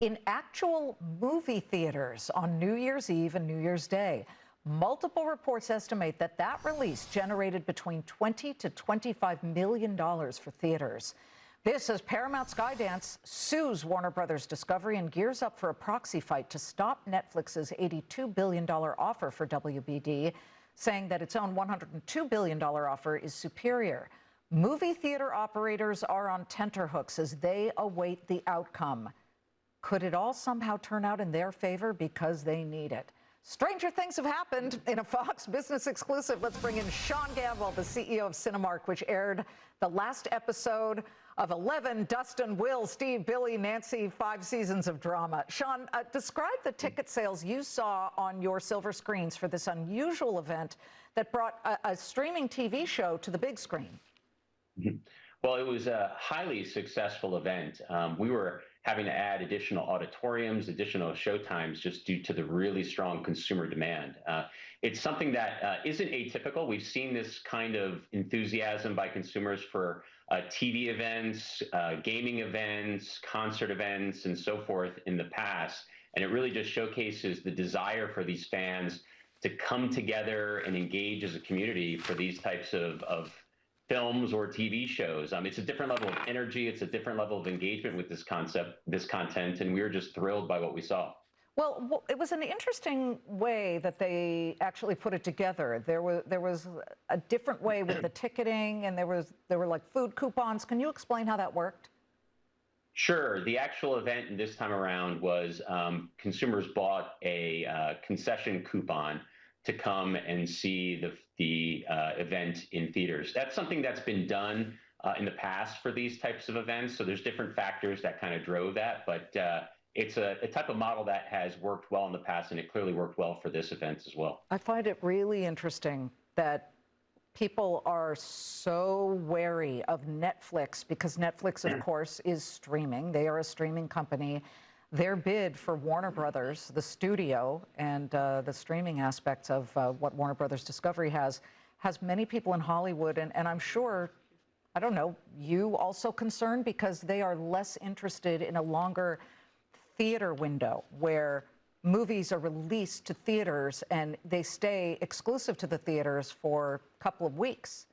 In actual movie theaters on New Year's Eve and New Year's Day. Multiple reports estimate that release generated between $20 to $25 million for theaters. This as Paramount Skydance sues Warner Brothers Discovery and gears up for a proxy fight to stop Netflix's $82 billion offer for WBD, saying that its own $102 billion offer is superior. Movie theater operators are on tenterhooks as they await the outcome. Could it all somehow turn out in their favor because they need it? Stranger things have happened in a Fox Business exclusive. Let's bring in Sean Gamble, the CEO of Cinemark, which aired the last episode of 11, Dustin, Will, Steve, Billy, Nancy, 5 seasons of drama. Sean, describe the ticket sales you saw on your silver screens for this unusual event that brought a streaming TV show to the big screen. Well, it was a highly successful event. We were having to add additional auditoriums, additional showtimes, just due to the really strong consumer demand. It's something that isn't atypical. We've seen this kind of enthusiasm by consumers for TV events, gaming events, concert events, and so forth in the past. And it really just showcases the desire for these fans to come together and engage as a community for these types of films or TV shows. It's a different level of energy. It's a different level of engagement with this content, and we were just thrilled by what we saw. Well, it was an interesting way that they actually put it together. There was a different way with the ticketing, and there were like food coupons. Can you explain how that worked? Sure. The actual event this time around was consumers bought a concession coupon to come and see the event in theaters. That's something that's been done in the past for these types of events. So there's different factors that kind of drove that, but it's a type of model that has worked well in the past, and it clearly worked well for this event as well. I find it really interesting that people are so wary of Netflix because Netflix, of course, is streaming. They are a streaming company. Their bid for Warner Brothers, the studio, and the streaming aspects of what Warner Brothers Discovery has many people in Hollywood, and I'm sure, I don't know, you also concerned because they are less interested in a longer theater window where movies are released to theaters and they stay exclusive to the theaters for a couple of weeks.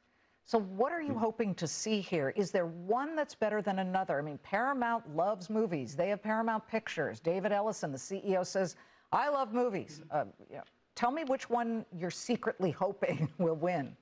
So what are you hoping to see here? Is there one that's better than another? I mean, Paramount loves movies. They have Paramount Pictures. David Ellison, the CEO, says, I love movies. Tell me which one you're secretly hoping will win.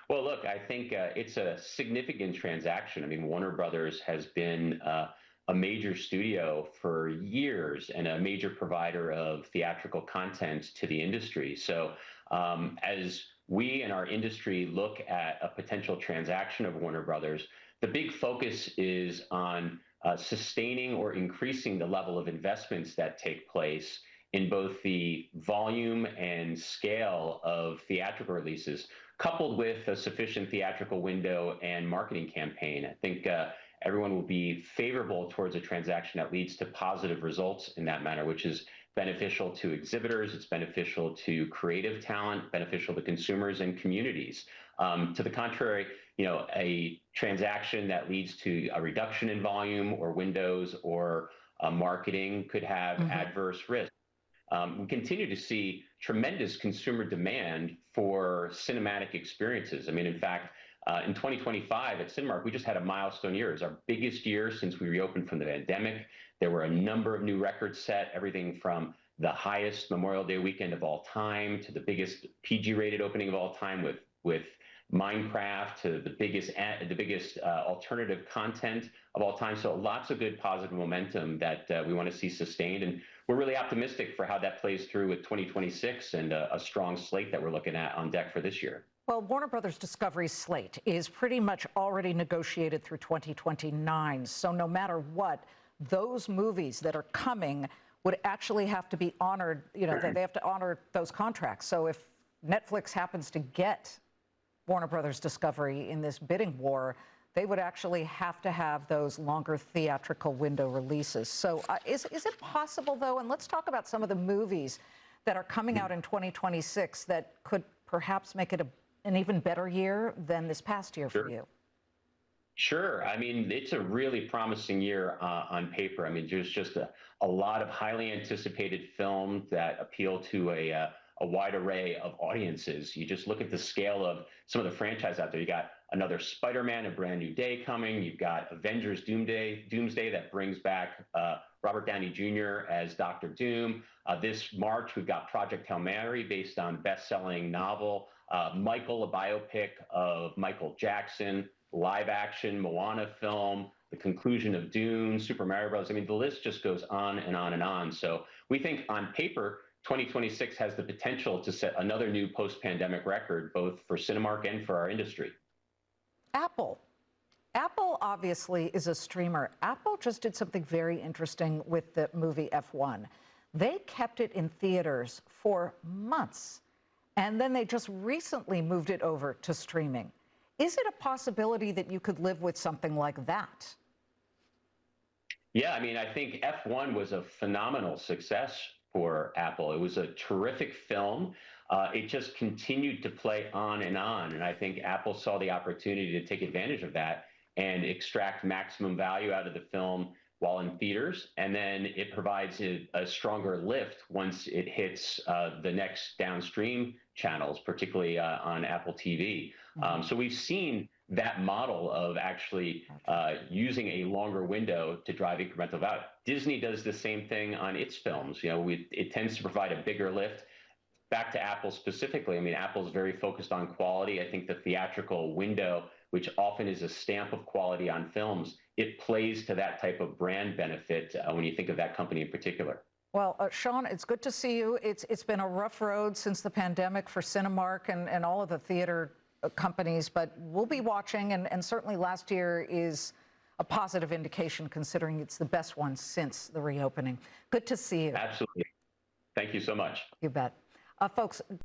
Well, look, I think it's a significant transaction. I mean, Warner Brothers has been a major studio for years and a major provider of theatrical content to the industry. So as we in our industry look at a potential transaction of Warner Brothers, the big focus is on sustaining or increasing the level of investments that take place in both the volume and scale of theatrical releases, coupled with a sufficient theatrical window and marketing campaign. I think everyone will be favorable towards a transaction that leads to positive results in that manner, which is beneficial to exhibitors, it's beneficial to creative talent, beneficial to consumers and communities. To the contrary, a transaction that leads to a reduction in volume or windows or marketing could have adverse risks. We continue to see tremendous consumer demand for cinematic experiences. I mean, in fact, in 2025 at Cinemark, we just had a milestone year. It's our biggest year since we reopened from the pandemic. There were a number of new records set, everything from the highest Memorial Day weekend of all time to the biggest PG-rated opening of all time with Minecraft to the biggest alternative content of all time. So lots of good positive momentum that we want to see sustained, and we're really optimistic for how that plays through with 2026 and a strong slate that we're looking at on deck for this year. Well, Warner Brothers Discovery's slate is pretty much already negotiated through 2029. So no matter what, those movies that are coming would actually have to be honored. They have to honor those contracts. So if Netflix happens to get Warner Brothers Discovery in this bidding war, they would actually have to have those longer theatrical window releases. So is it possible, though, and let's talk about some of the movies that are coming out in 2026 that could perhaps make it an even better year than this past year for you? Sure. I mean, it's a really promising year on paper. I mean, there's just a lot of highly anticipated films that appeal to a wide array of audiences. You just look at the scale of some of the franchise out there. You got another Spider-Man, A Brand New Day coming. You've got Avengers Doomsday that brings back Robert Downey Jr. as Doctor Doom. This March, we've got Project Hail Mary based on best-selling novel. Michael, a biopic of Michael Jackson, live action Moana film, the conclusion of Dune, Super Mario Bros. I mean, the list just goes on and on and on. So we think on paper, 2026 has the potential to set another new post-pandemic record, both for Cinemark and for our industry. Apple. Apple obviously is a streamer. Apple just did something very interesting with the movie F1. They kept it in theaters for months, and then they just recently moved it over to streaming. Is it a possibility that you could live with something like that? Yeah, I mean, I think F1 was a phenomenal success for Apple. It was a terrific film. It just continued to play on, and I think Apple saw the opportunity to take advantage of that and extract maximum value out of the film while in theaters, and then it provides a stronger lift once it hits the next downstream channels, particularly on Apple TV. So we've seen that model of actually using a longer window to drive incremental value. Disney does the same thing on its films. You know, it tends to provide a bigger lift. Back to Apple specifically, I mean, Apple's very focused on quality. I think the theatrical window, which often is a stamp of quality on films, it plays to that type of brand benefit when you think of that company in particular. Well, Sean, it's good to see you. It's been a rough road since the pandemic for Cinemark and all of the theater companies, but we'll be watching, and certainly last year is a positive indication considering it's the best one since the reopening. Good to see you. Absolutely. Thank you so much. You bet. Folks,